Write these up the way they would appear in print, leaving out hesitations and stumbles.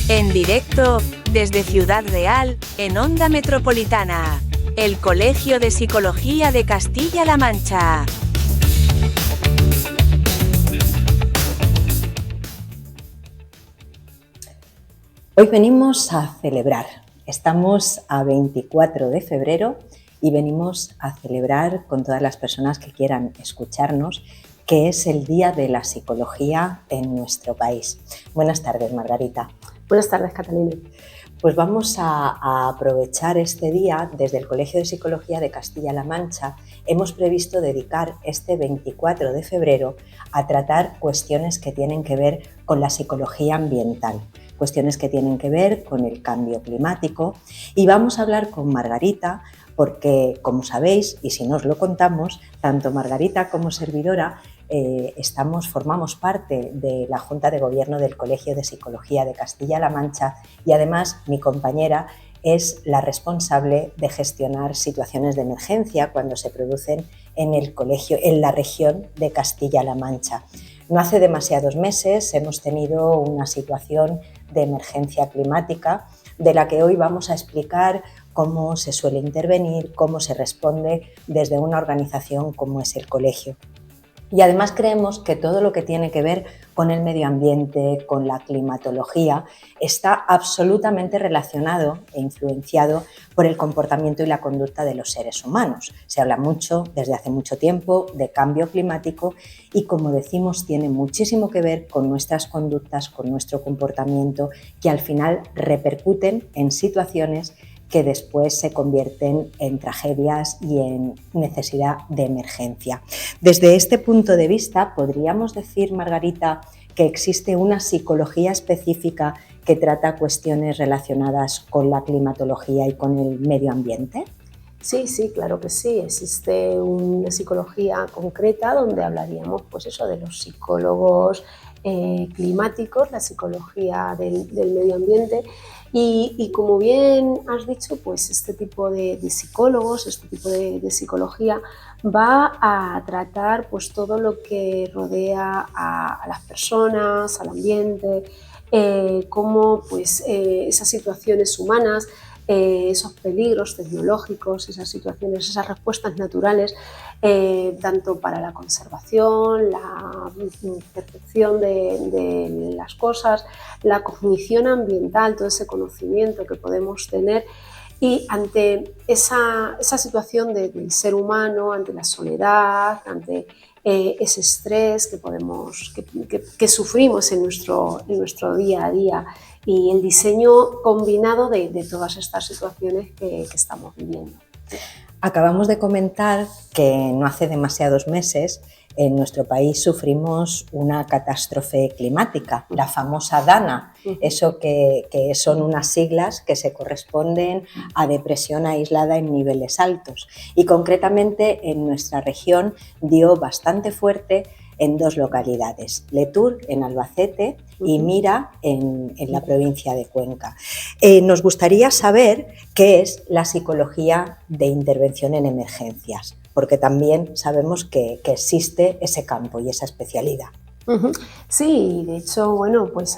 En directo, desde Ciudad Real, en Onda Metropolitana, el Colegio de Psicología de Castilla-La Mancha. Hoy venimos a celebrar. Estamos a 24 de febrero y venimos a celebrar con todas las personas que quieran escucharnos, que es el Día de la Psicología en nuestro país. Buenas tardes, Margarita. Buenas tardes, Catalina. Pues vamos a aprovechar este día. Desde el Colegio de Psicología de Castilla-La Mancha hemos previsto dedicar este 24 de febrero a tratar cuestiones que tienen que ver con la psicología ambiental, cuestiones que tienen que ver con el cambio climático, y vamos a hablar con Margarita porque, como sabéis, y si no os lo contamos, tanto Margarita como servidora formamos parte de la Junta de Gobierno del Colegio de Psicología de Castilla-La Mancha, y además mi compañera es la responsable de gestionar situaciones de emergencia cuando se producen en el colegio, en la región de Castilla-La Mancha. No hace demasiados meses hemos tenido una situación de emergencia climática de la que hoy vamos a explicar cómo se suele intervenir, cómo se responde desde una organización como es el colegio. Y además creemos que todo lo que tiene que ver con el medio ambiente, con la climatología, está absolutamente relacionado e influenciado por el comportamiento y la conducta de los seres humanos. Se habla mucho, desde hace mucho tiempo, de cambio climático y, como decimos, tiene muchísimo que ver con nuestras conductas, con nuestro comportamiento, que al final repercuten en situaciones que después se convierten en tragedias y en necesidad de emergencia. Desde este punto de vista, ¿podríamos decir, Margarita, que existe una psicología específica que trata cuestiones relacionadas con la climatología y con el medio ambiente? Sí, claro que sí. Existe una psicología concreta donde hablaríamos, pues eso, de los psicólogos climáticos, la psicología del medio ambiente. Y como bien has dicho, pues este tipo de psicólogos, este tipo de psicología va a tratar pues todo lo que rodea a las personas, al ambiente, cómo pues esas situaciones humanas, esos peligros tecnológicos, esas situaciones, esas respuestas naturales, tanto para la conservación, la percepción de las cosas, la cognición ambiental, todo ese conocimiento que podemos tener. Y ante esa situación del ser humano, ante la soledad, ante ese estrés que sufrimos en nuestro día a día, y el diseño combinado de todas estas situaciones que estamos viviendo. Acabamos de comentar que no hace demasiados meses en nuestro país sufrimos una catástrofe climática, la famosa DANA, eso que son unas siglas que se corresponden a depresión aislada en niveles altos, y concretamente en nuestra región dio bastante fuerte en dos localidades, Letur, en Albacete, y Mira, en la provincia de Cuenca. Nos gustaría saber qué es la psicología de intervención en emergencias, porque también sabemos que existe ese campo y esa especialidad. Sí, de hecho, bueno, pues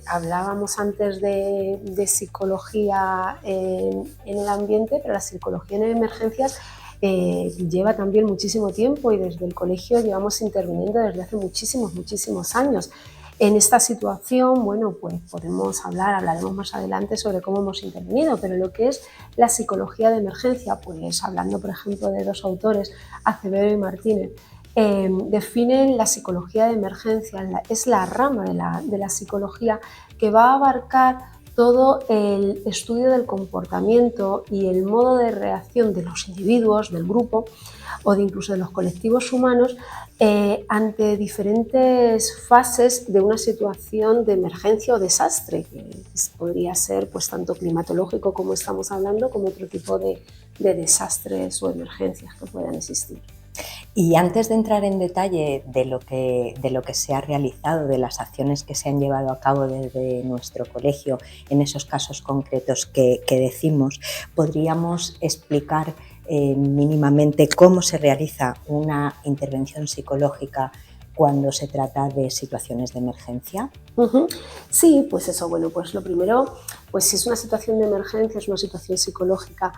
hablábamos antes de psicología en el ambiente, pero la psicología en emergencias lleva también muchísimo tiempo, y desde el colegio llevamos interviniendo desde hace muchísimos años. En esta situación, bueno, pues hablaremos más adelante sobre cómo hemos intervenido, pero lo que es la psicología de emergencia, pues hablando, por ejemplo, de dos autores, Acevedo y Martínez, definen la psicología de emergencia, es la rama de la psicología que va a abarcar todo el estudio del comportamiento y el modo de reacción de los individuos, del grupo o incluso de los colectivos humanos ante diferentes fases de una situación de emergencia o desastre, que podría ser pues tanto climatológico, como estamos hablando, como otro tipo de desastres o emergencias que puedan existir. Y antes de entrar en detalle de lo que se ha realizado, de las acciones que se han llevado a cabo desde nuestro colegio en esos casos concretos que decimos, ¿podríamos explicar mínimamente cómo se realiza una intervención psicológica cuando se trata de situaciones de emergencia? Sí, pues eso, bueno, pues lo primero, pues si es una situación de emergencia, es una situación psicológica,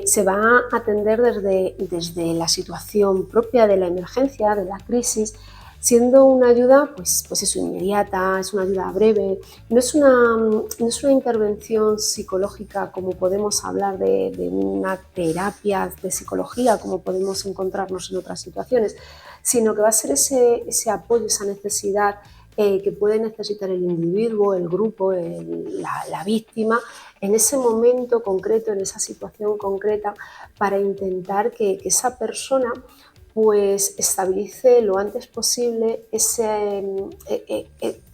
se va a atender desde la situación propia de la emergencia, de la crisis, siendo una ayuda pues eso, inmediata, es una ayuda breve, no es una intervención psicológica como podemos hablar de una terapia de psicología, como podemos encontrarnos en otras situaciones, sino que va a ser ese apoyo, esa necesidad que puede necesitar el individuo, el grupo, la víctima, en ese momento concreto, en esa situación concreta, para intentar que esa persona pues estabilice lo antes posible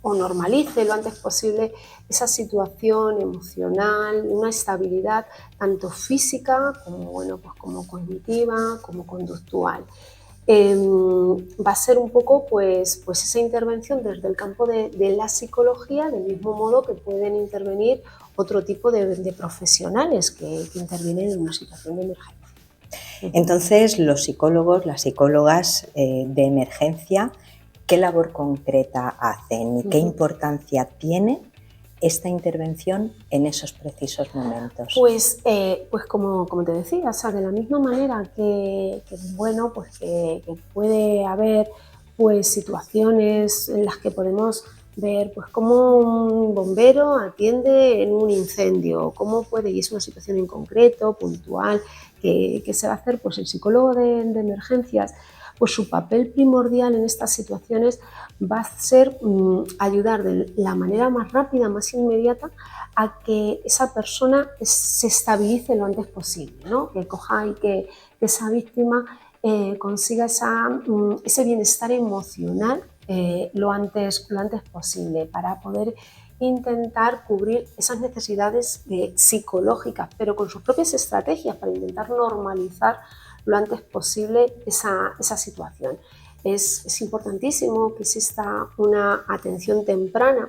o normalice lo antes posible esa situación emocional, una estabilidad tanto física como, bueno, pues como cognitiva, como conductual. Va a ser un poco pues esa intervención desde el campo de la psicología, del mismo modo que pueden intervenir otro tipo de profesionales que intervienen en una situación de emergencia. Entonces, los psicólogos, las psicólogas de emergencia, ¿qué labor concreta hacen y qué importancia tiene esta intervención en esos precisos momentos? Pues como te decía, o sea, de la misma manera bueno, pues que puede haber pues situaciones en las que podemos ver pues cómo un bombero atiende en un incendio, cómo puede, y es una situación en concreto, puntual, que se va a hacer, pues el psicólogo de emergencias, pues su papel primordial en estas situaciones va a ser ayudar de la manera más rápida, más inmediata, a que esa persona se estabilice lo antes posible, ¿no? Que coja y que esa víctima consiga ese bienestar emocional lo antes posible, para poder intentar cubrir esas necesidades psicológicas, pero con sus propias estrategias, para intentar normalizar lo antes posible esa situación. Es importantísimo que exista una atención temprana,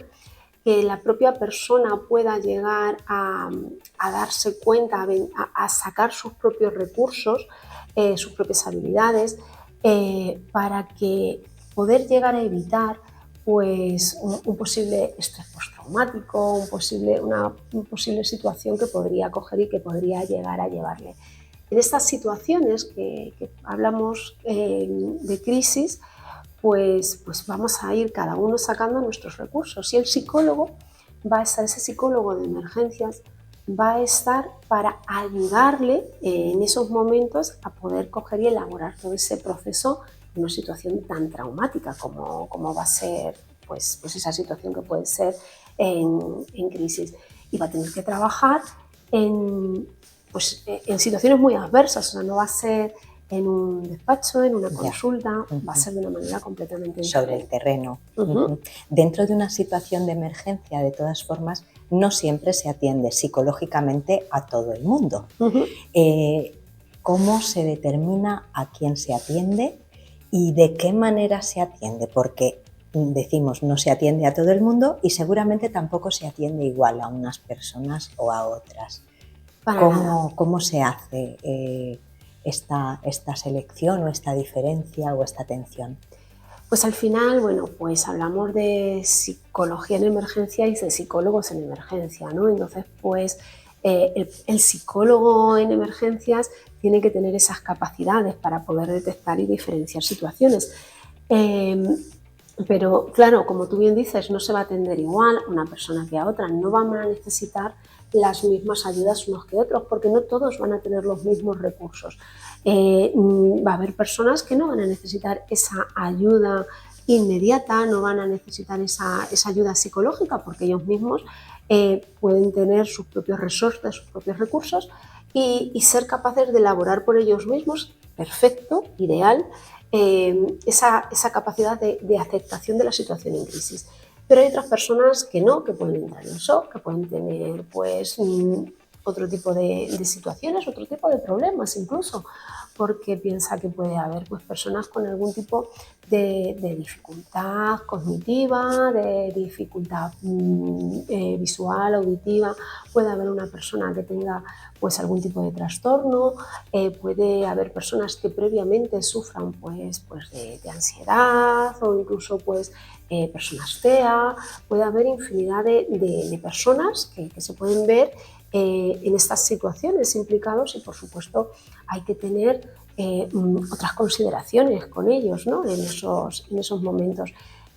que la propia persona pueda llegar a darse cuenta, a sacar sus propios recursos, sus propias habilidades, para que poder llegar a evitar pues, un posible estrés postraumático, una posible situación que podría coger y que podría llegar a llevarle. En estas situaciones que hablamos de crisis, pues vamos a ir cada uno sacando nuestros recursos, y el psicólogo va a estar, ese psicólogo de emergencias va a estar para ayudarle en esos momentos a poder coger y elaborar todo ese proceso en una situación tan traumática como va a ser pues esa situación que puede ser en crisis, y va a tener que trabajar en situaciones muy adversas, o sea, no va a ser en un despacho, en una consulta, va a ser de una manera completamente diferente. Sobre el terreno. Dentro de una situación de emergencia, de todas formas, no siempre se atiende psicológicamente a todo el mundo. ¿Cómo se determina a quién se atiende y de qué manera se atiende? Porque decimos no se atiende a todo el mundo y seguramente tampoco se atiende igual a unas personas o a otras. ¿Cómo se hace esta selección o esta diferencia o esta atención? Pues al final, bueno, pues hablamos de psicología en emergencia y de psicólogos en emergencia, ¿no? Entonces, pues el psicólogo en emergencias tiene que tener esas capacidades para poder detectar y diferenciar situaciones. Pero claro, como tú bien dices, no se va a atender igual a una persona que a otra, no van a necesitar las mismas ayudas unos que otros, porque no todos van a tener los mismos recursos. Va a haber personas que no van a necesitar esa ayuda inmediata, no van a necesitar esa ayuda psicológica, porque ellos mismos pueden tener sus propios resortes, sus propios recursos, y ser capaces de elaborar por ellos mismos, perfecto, ideal, esa capacidad de aceptación de la situación en crisis. Pero hay otras personas que no, que pueden entrar en shock, que pueden tener pues otro tipo de situaciones, otro tipo de problemas incluso, porque piensa que puede haber pues, personas con algún tipo de dificultad cognitiva, de dificultad visual, auditiva, puede haber una persona que tenga pues, algún tipo de trastorno, puede haber personas que previamente sufran pues, de ansiedad o incluso pues, personas TEA, puede haber infinidad de personas que se pueden ver en estas situaciones implicados y por supuesto hay que tener otras consideraciones con ellos, ¿no? en esos momentos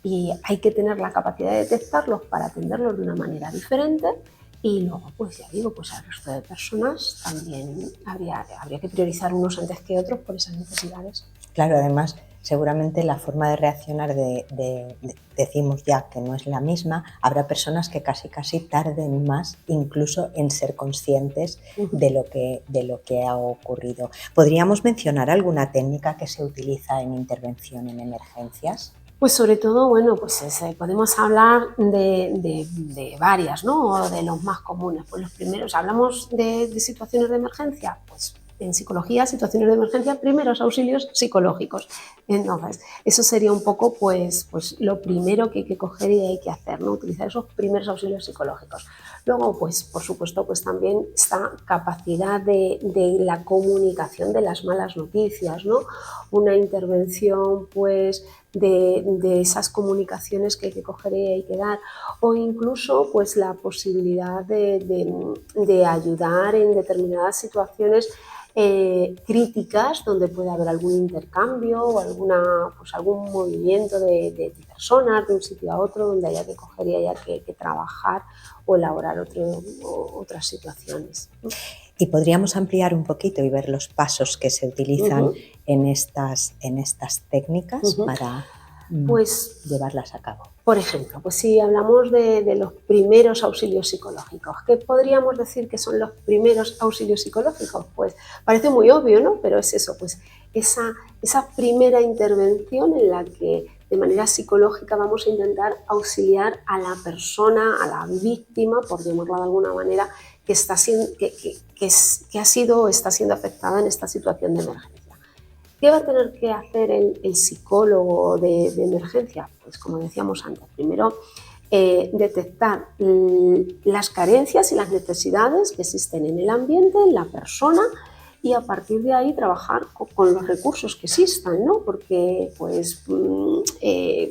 y hay que tener la capacidad de detectarlos para atenderlos de una manera diferente y luego pues ya digo, pues al resto de personas también habría que priorizar unos antes que otros por esas necesidades. Claro, además seguramente la forma de reaccionar decimos ya que no es la misma, habrá personas que casi tarden más incluso en ser conscientes de lo que ha ocurrido. ¿Podríamos mencionar alguna técnica que se utiliza en intervención en emergencias? Pues sobre todo, bueno, pues podemos hablar de varias, ¿no? O de los más comunes. Pues los primeros, hablamos de situaciones de emergencia, pues en psicología, situaciones de emergencia, primeros auxilios psicológicos. Entonces, eso sería un poco pues lo primero que hay que coger y hay que hacer, ¿no? Utilizar esos primeros auxilios psicológicos. Luego, pues por supuesto, pues también esta capacidad de la comunicación de las malas noticias, ¿no? Una intervención, pues, de esas comunicaciones que hay que coger y hay que dar, o incluso pues la posibilidad de ayudar en determinadas situaciones críticas donde puede haber algún intercambio o algún movimiento de personas de un sitio a otro donde haya que coger y haya que trabajar o elaborar otras situaciones. Y podríamos ampliar un poquito y ver los pasos que se utilizan en estas técnicas para pues, llevarlas a cabo. Por ejemplo, pues si hablamos de los primeros auxilios psicológicos, ¿qué podríamos decir que son los primeros auxilios psicológicos? Pues parece muy obvio, ¿no? Pero es eso, pues esa primera intervención en la que de manera psicológica vamos a intentar auxiliar a la persona, a la víctima, por llamarla de alguna manera, que ha sido o está siendo afectada en esta situación de emergencia. ¿Qué va a tener que hacer el psicólogo de emergencia? Pues como decíamos antes, primero detectar las carencias y las necesidades que existen en el ambiente, en la persona, y a partir de ahí trabajar con los recursos que existan, ¿no? Porque, pues,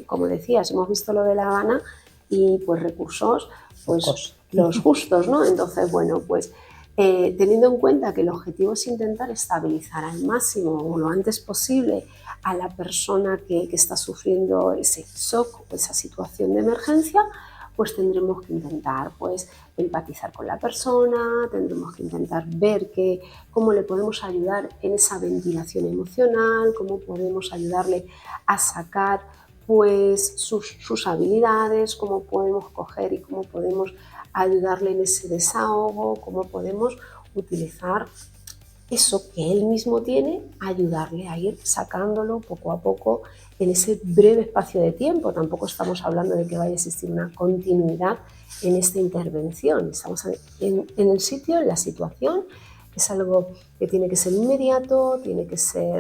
como decías, hemos visto lo de La Habana y pues recursos, pues los justos, ¿no? Entonces, bueno, pues teniendo en cuenta que el objetivo es intentar estabilizar al máximo o lo antes posible a la persona que está sufriendo ese shock o esa situación de emergencia, pues tendremos que intentar pues, empatizar con la persona, tendremos que intentar ver cómo le podemos ayudar en esa ventilación emocional, cómo podemos ayudarle a sacar pues, sus habilidades, cómo podemos coger y cómo podemos ayudarle en ese desahogo, cómo podemos utilizar eso que él mismo tiene, ayudarle a ir sacándolo poco a poco en ese breve espacio de tiempo. Tampoco estamos hablando de que vaya a existir una continuidad en esta intervención. Estamos en el sitio, en la situación. Es algo que tiene que ser inmediato,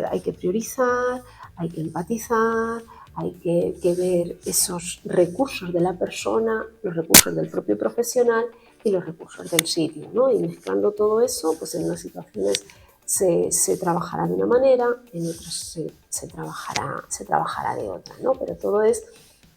hay que priorizar, hay que empatizar, hay que ver esos recursos de la persona, los recursos del propio profesional y los recursos del sitio, ¿no? Y mezclando todo eso, pues en unas situaciones se trabajará de una manera, en otras se trabajará de otra, ¿no? Pero todo es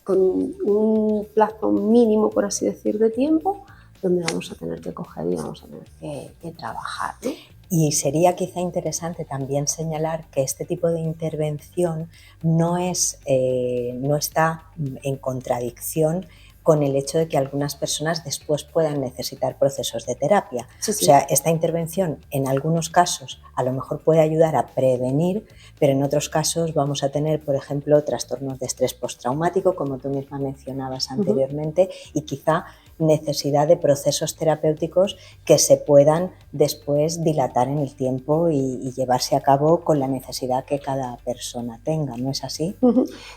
con un plazo mínimo, por así decir, de tiempo, donde vamos a tener que coger y vamos a tener que trabajar, ¿no? Y sería quizá interesante también señalar que este tipo de intervención no está en contradicción con el hecho de que algunas personas después puedan necesitar procesos de terapia. Sí, sí. O sea, esta intervención en algunos casos a lo mejor puede ayudar a prevenir, pero en otros casos vamos a tener, por ejemplo, trastornos de estrés postraumático, como tú misma mencionabas anteriormente, y quizá necesidad de procesos terapéuticos que se puedan después dilatar en el tiempo y llevarse a cabo con la necesidad que cada persona tenga, ¿no es así?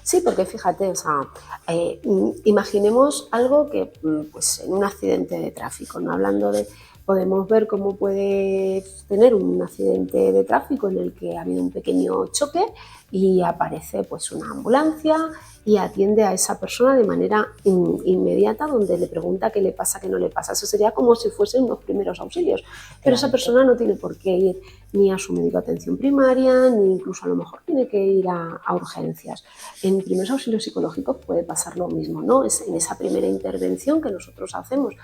Sí, porque fíjate, o sea, imaginemos algo que, pues en un accidente de tráfico, no hablando de Podemos ver cómo puede tener un accidente de tráfico en el que ha habido un pequeño choque y aparece pues una ambulancia y atiende a esa persona de manera inmediata, donde le pregunta qué le pasa, qué no le pasa. Eso sería como si fuesen unos primeros auxilios, pero esa persona no tiene por qué ir ni a su médico de atención primaria, ni incluso a lo mejor tiene que ir a urgencias. En primeros auxilios psicológicos puede pasar lo mismo, ¿no? Es en esa primera intervención que nosotros hacemos.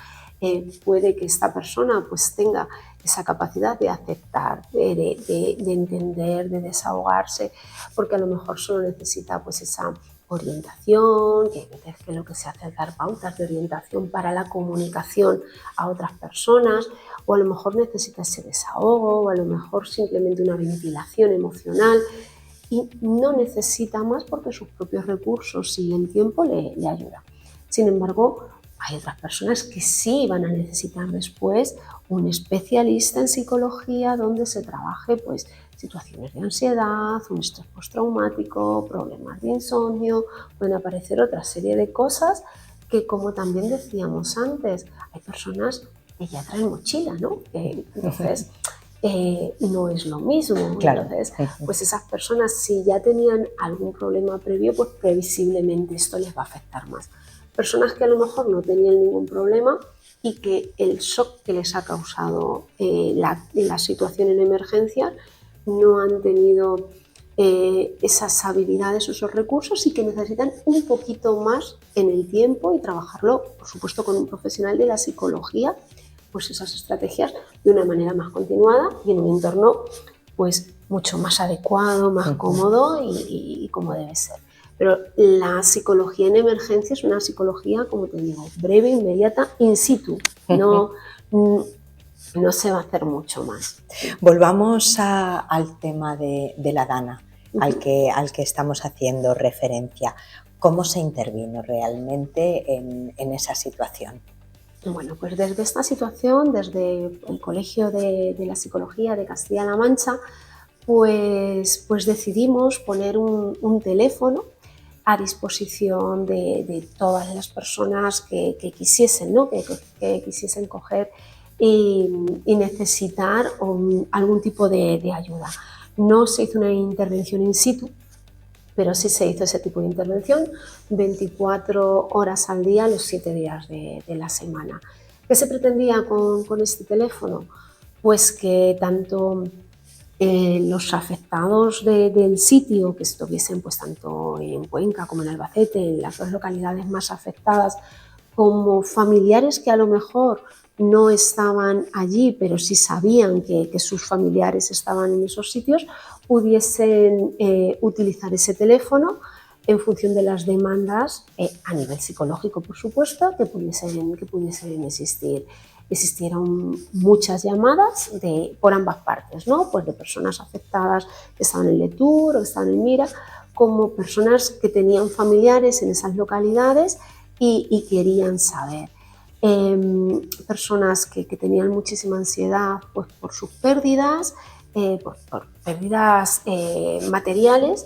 Puede que esta persona pues tenga esa capacidad de aceptar, de entender, de desahogarse, porque a lo mejor solo necesita pues esa orientación, que lo que se hace es dar pautas de orientación para la comunicación a otras personas, o a lo mejor necesita ese desahogo, o a lo mejor simplemente una ventilación emocional, y no necesita más porque sus propios recursos y el tiempo le ayudan. Sin embargo, hay otras personas que sí van a necesitar después un especialista en psicología donde se trabaje pues, situaciones de ansiedad, un estrés postraumático, problemas de insomnio, pueden aparecer otra serie de cosas que, como también decíamos antes, hay personas que ya traen mochila, ¿no? Entonces, no es lo mismo. Claro. Entonces, pues esas personas, si ya tenían algún problema previo, pues previsiblemente esto les va a afectar más. Personas que a lo mejor no tenían ningún problema y que el shock que les ha causado la situación en emergencia no han tenido esas habilidades o esos recursos y que necesitan un poquito más en el tiempo y trabajarlo, por supuesto, con un profesional de la psicología, pues esas estrategias de una manera más continuada y en un entorno pues mucho más adecuado, más cómodo y como debe ser. Pero la psicología en emergencia es una psicología, como te digo, breve, inmediata, in situ. No se va a hacer mucho más. Volvamos al tema de la DANA, al que estamos haciendo referencia. ¿Cómo se intervino realmente en esa situación? Bueno, pues desde esta situación, desde el Colegio de la Psicología de Castilla-La Mancha, pues decidimos poner un teléfono a disposición de todas las personas que quisiesen, ¿no? que quisiesen coger y necesitar algún tipo de ayuda. No se hizo una intervención in situ, pero sí se hizo ese tipo de intervención 24 horas al día, los 7 días de la semana. ¿Qué se pretendía con este teléfono? Pues que tanto los afectados del sitio, que estuviesen pues tanto en Cuenca como en Albacete, en las dos localidades más afectadas, como familiares que a lo mejor no estaban allí, pero sí sabían que sus familiares estaban en esos sitios, pudiesen utilizar ese teléfono en función de las demandas a nivel psicológico, por supuesto, que pudiesen existir. Existieron muchas llamadas por ambas partes, ¿no? Pues de personas afectadas que estaban en Letur o que estaban en Mira, como personas que tenían familiares en esas localidades y querían saber. Personas que tenían muchísima ansiedad pues, por sus pérdidas, por pérdidas materiales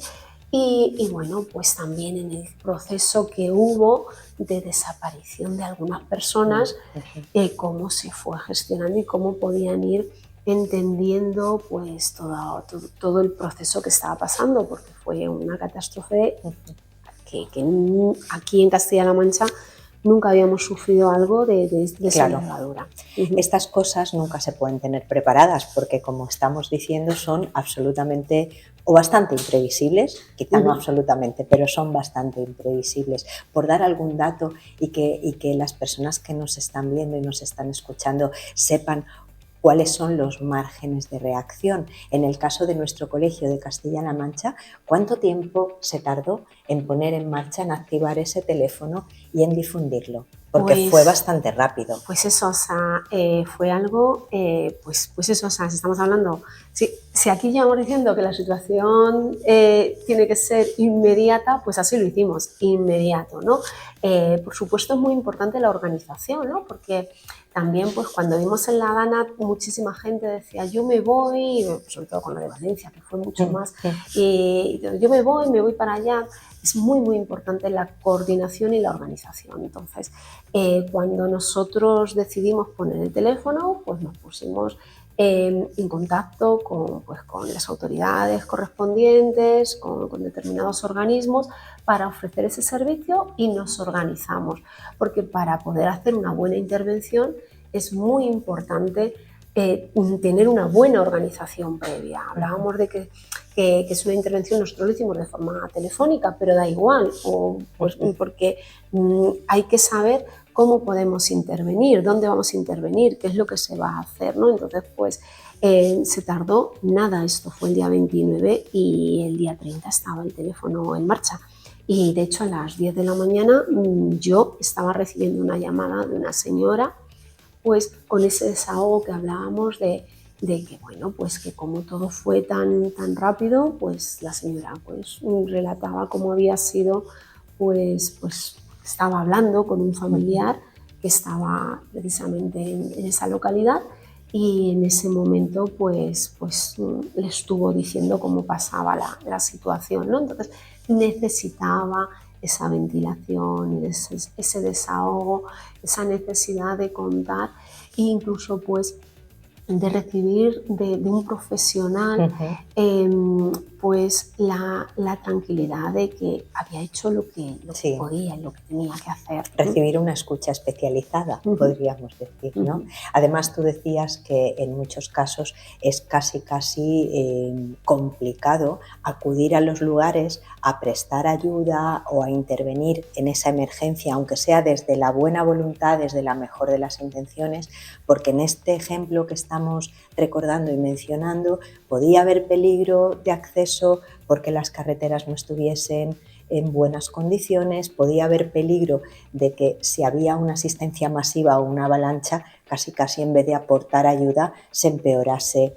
y bueno, pues también en el proceso que hubo de desaparición de algunas personas, cómo se fue gestionando y cómo podían ir entendiendo pues todo el proceso que estaba pasando, porque fue una catástrofe que aquí en Castilla-La Mancha nunca habíamos sufrido algo de esa envergadura. Estas cosas nunca se pueden tener preparadas porque, como estamos diciendo, son absolutamente o bastante imprevisibles, quizá no absolutamente, pero son bastante imprevisibles. Por dar algún dato y que las personas que nos están viendo y nos están escuchando sepan cuáles son los márgenes de reacción. En el caso de nuestro colegio de Castilla-La Mancha, ¿cuánto tiempo se tardó en poner en marcha, en activar ese teléfono y en difundirlo? Porque fue bastante rápido. Pues eso, o sea, fue algo, pues eso, o sea, si estamos hablando, si si aquí llevamos diciendo que la situación tiene que ser inmediata, pues así lo hicimos, inmediato, ¿no? Por supuesto es muy importante la organización, ¿no? Porque también pues cuando vimos en La Habana muchísima gente decía yo me voy, sobre todo con lo de Valencia, que fue mucho más, y yo me voy para allá. Es muy, muy importante la coordinación y la organización. Entonces, cuando nosotros decidimos poner el teléfono, pues nos pusimos en contacto con las autoridades correspondientes, con determinados organismos para ofrecer ese servicio y nos organizamos, porque para poder hacer una buena intervención es muy importante tener una buena organización previa. Hablábamos de que es una intervención, nosotros lo hicimos de forma telefónica, pero da igual, porque hay que saber cómo podemos intervenir, dónde vamos a intervenir, qué es lo que se va a hacer, ¿no? Entonces, pues se tardó nada, esto fue el día 29 y el día 30 estaba el teléfono en marcha. Y de hecho a las 10 de la mañana yo estaba recibiendo una llamada de una señora, pues con ese desahogo que hablábamos de que, bueno, pues que como todo fue tan rápido, pues la señora pues relataba cómo había sido, pues estaba hablando con un familiar que estaba precisamente en esa localidad y en ese momento pues le estuvo diciendo cómo pasaba la situación, ¿no? Entonces necesitaba esa ventilación, ese desahogo, esa necesidad de contar e incluso pues de recibir de un profesional pues la tranquilidad de que había hecho lo que podía, lo que tenía que hacer. Recibir una escucha especializada, podríamos decir, ¿no? Además, tú decías que en muchos casos es casi complicado acudir a los lugares a prestar ayuda o a intervenir en esa emergencia, aunque sea desde la buena voluntad, desde la mejor de las intenciones, porque en este ejemplo que estamos recordando y mencionando podía haber peligro de acceso porque las carreteras no estuviesen en buenas condiciones, podía haber peligro de que si había una asistencia masiva o una avalancha, casi en vez de aportar ayuda, se empeorase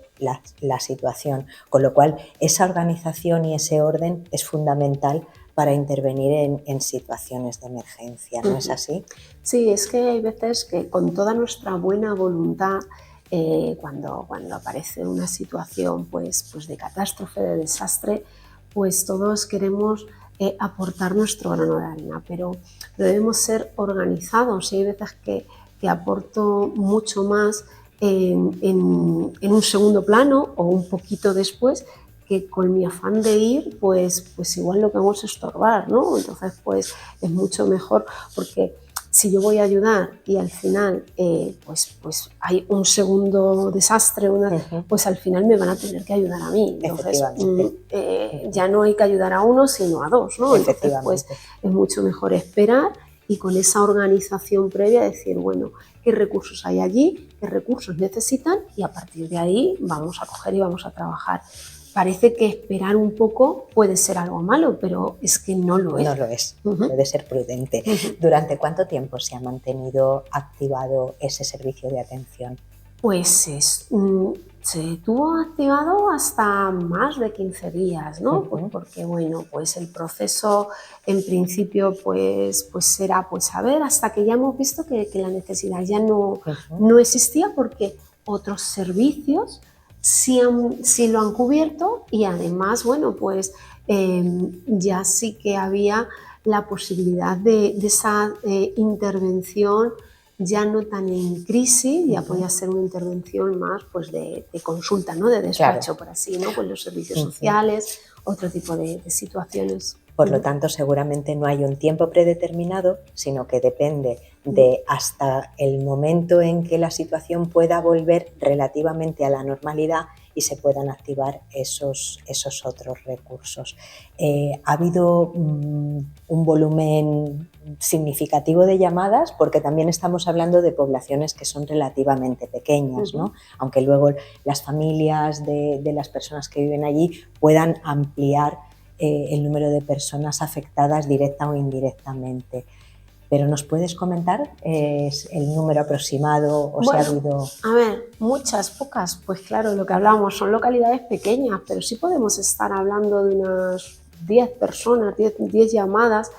la situación. Con lo cual, esa organización y ese orden es fundamental para intervenir en situaciones de emergencia, ¿no es así? Sí, es que hay veces que con toda nuestra buena voluntad, cuando aparece una situación pues de catástrofe, de desastre, pues todos queremos aportar nuestro grano de arena, pero debemos ser organizados y hay veces que aporto mucho más en un segundo plano o un poquito después, que con mi afán de ir, pues igual lo que hago es estorbar, ¿no? Entonces, pues es mucho mejor porque si yo voy a ayudar y al final pues hay un segundo desastre, pues al final me van a tener que ayudar a mí. Entonces, ya no hay que ayudar a uno, sino a dos, ¿no? Entonces, pues es mucho mejor esperar y con esa organización previa decir, bueno, qué recursos hay allí, qué recursos necesitan y a partir de ahí vamos a coger y vamos a trabajar. Parece que esperar un poco puede ser algo malo, pero es que no lo es. No lo es, puede ser prudente. ¿Durante cuánto tiempo se ha mantenido activado ese servicio de atención? Pues se tuvo activado hasta más de 15 días, ¿no? Pues porque, bueno, pues el proceso en principio pues era pues a ver, hasta que ya hemos visto que la necesidad ya no existía porque otros servicios sí lo han cubierto y además, bueno, pues ya sí que había la posibilidad de esa intervención ya no tan en crisis, ya podía ser una intervención más pues de consulta, ¿no? De despacho, por así, ¿no? Pues los servicios sociales, otro tipo de situaciones. Por lo tanto, seguramente no hay un tiempo predeterminado, sino que depende de hasta el momento en que la situación pueda volver relativamente a la normalidad y se puedan activar esos otros recursos. ¿Ha habido un volumen significativo de llamadas? Porque también estamos hablando de poblaciones que son relativamente pequeñas, ¿no? Aunque luego las familias de las personas que viven allí puedan ampliar el número de personas afectadas directa o indirectamente. pero ¿nos puedes comentar es el número aproximado o Bueno, si ha habido...? A ver, muchas, pocas, pues claro, lo que hablamos son localidades pequeñas, pero sí podemos estar hablando de unas 10 personas, 10 llamadas,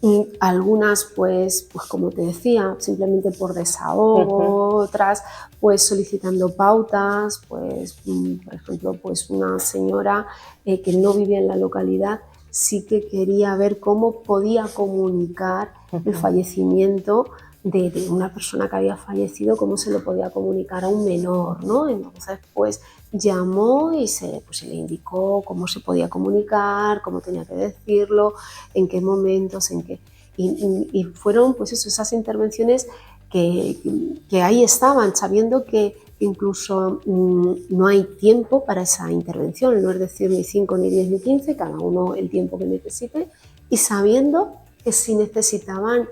y algunas pues como te decía, simplemente por desahogo, otras pues solicitando pautas, pues por ejemplo pues una señora que no vivía en la localidad sí que quería ver cómo podía comunicar el fallecimiento de una persona que había fallecido, cómo se lo podía comunicar a un menor, ¿no? Entonces, pues llamó y se le indicó cómo se podía comunicar, cómo tenía que decirlo, en qué momentos, en qué... Y fueron, pues eso, esas intervenciones que ahí estaban, sabiendo que incluso no hay tiempo para esa intervención, no es decir ni 5, ni 10, ni 15, cada uno el tiempo que necesite, y sabiendo que si necesitaban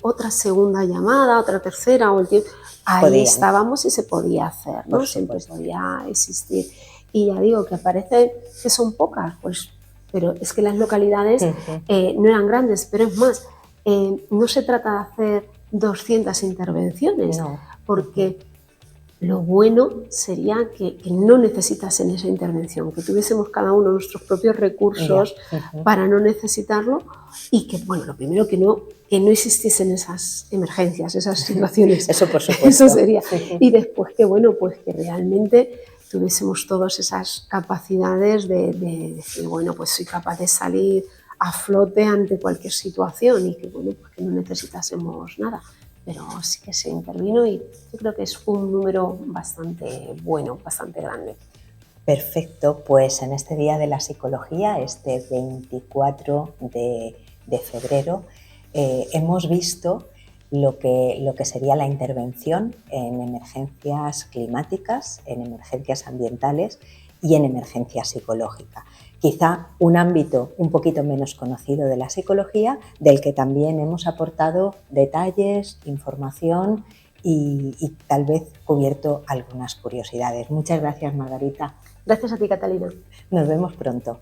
otra segunda llamada, otra tercera, o el tiempo, ahí estábamos y se podía hacer, ¿no? Siempre podía existir. Y ya digo que parece que son pocas, pues, pero es que las localidades no eran grandes, pero es más, no se trata de hacer 200 intervenciones, porque lo bueno sería que no necesitasen esa intervención, que tuviésemos cada uno nuestros propios recursos para no necesitarlo y que, bueno, lo primero que no existiesen esas emergencias, esas situaciones. Eso por supuesto. Eso sería. Y después que, bueno, pues que realmente tuviésemos todas esas capacidades de decir, bueno, pues soy capaz de salir a flote ante cualquier situación y que, bueno, pues que no necesitásemos nada. Pero sí que se intervino y yo creo que es un número bastante bueno, bastante grande. Perfecto, pues en este Día de la Psicología, este 24 de febrero, hemos visto lo que sería la intervención en emergencias climáticas, en emergencias ambientales y en emergencia psicológica. Quizá un ámbito un poquito menos conocido de la psicología, del que también hemos aportado detalles, información y tal vez cubierto algunas curiosidades. Muchas gracias, Margarita. Gracias a ti, Catalina. Nos vemos pronto.